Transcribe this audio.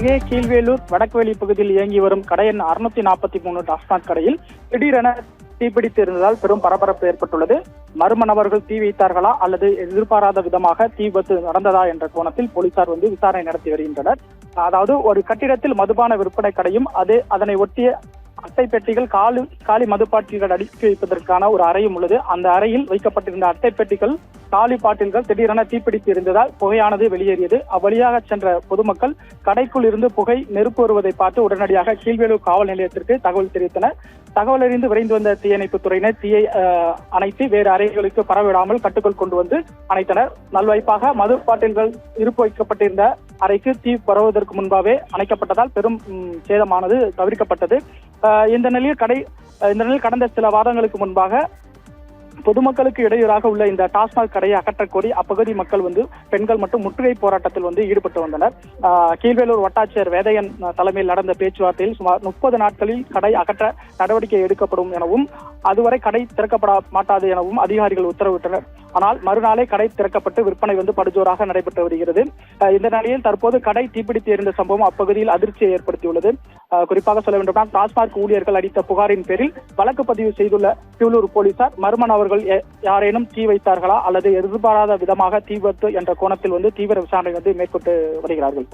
கீழ்வேலூர் வடக்குவெளி பகுதியில் இயங்கி வரும் கடை எண் 643 டாஸ்மாக் கடையில் திடீரென தீப்பிடித்து இருந்ததால் பெரும் பரபரப்பு ஏற்பட்டுள்ளது. மர்ம நபர்கள் தீ வைத்தார்களா அல்லது எதிர்பாராத விதமாக தீ விபத்து நடந்ததா என்ற கோணத்தில் போலீசார் விசாரணை நடத்தி வருகின்றனர். அதாவது ஒரு கட்டிடத்தில் மதுபான விற்பனை கடையும் அதனை ஒட்டிய அட்டை பெட்டிகள் காலி மதுப்பாட்டில்கள் அடுக்கி வைப்பதற்கான ஒரு அறையும் உள்ளது. அந்த அறையில் வைக்கப்பட்டிருந்த அட்டை பெட்டிகள் காலி பாட்டில்கள் திடீரென தீப்பிடித்து இருந்ததால் புகையானது வெளியேறியது. அவ்வழியாக சென்ற பொதுமக்கள் கடைக்குள் இருந்து புகை நெருப்பு வருவதை பார்த்து உடனடியாக கீழ்வேலூர் காவல் நிலையத்திற்கு தகவல் தெரிவித்தனர். தகவல் அறிந்து விரைந்து வந்த தீயணைப்பு துறையினர் தீயை அணைத்து வேறு அறைகளுக்கு பரவிடாமல் கட்டுக்குள் கொண்டு வந்து அணைத்தனர். நல்வாய்ப்பாக மது பாட்டில்கள் இருப்பு வைக்கப்பட்டிருந்த அறைக்கு தீ பரவுவதற்கு முன்பாகவே அணைக்கப்பட்டதால் பெரும் சேதமானது தவிர்க்கப்பட்டது. இந்த நிலையில் கடந்த சில வாரங்களுக்கு முன்பாக பொதுமக்களுக்கு இடையூறாக உள்ள இந்த டாஸ்மாக் கடையை அகற்றக்கோரி அப்பகுதி மக்கள் பெண்கள் மற்றும் முற்றுகை போராட்டத்தில் ஈடுபட்டு வந்தனர். கீழ்வேலூர் வட்டாட்சியர் வேதையன் தலைமையில் நடந்த பேச்சுவார்த்தையில் சுமார் 30 நாட்களில் கடை அகற்ற நடவடிக்கை எடுக்கப்படும் எனவும் அதுவரை கடை திறக்கப்பட மாட்டாது எனவும் அதிகாரிகள் உத்தரவிட்டனர். ஆனால் மறுநாளே கடை திறக்கப்பட்டு விற்பனை படுஜோராக நடைபெற்று வருகிறது. இந்த நிலையில் தற்போது கடை தீப்பிடித்து எரிந்த சம்பவம் அப்பகுதியில் அதிர்ச்சியை ஏற்படுத்தியுள்ளது. குறிப்பாக சொல்ல வேண்டுமென்றால் டாஸ்மாக் ஊழியர்கள் அளித்த புகாரின் பேரில் வழக்கு பதிவு செய்துள்ள கீழ்வேலூர் போலீசார் மர்ம நபர்கள் யாரேனும் தீ வைத்தார்களா அல்லது எதிர்பாராத விதமாக தீ விபத்து என்ற கோணத்தில் தீவிர விசாரணை மேற்கொண்டு வருகிறார்கள்.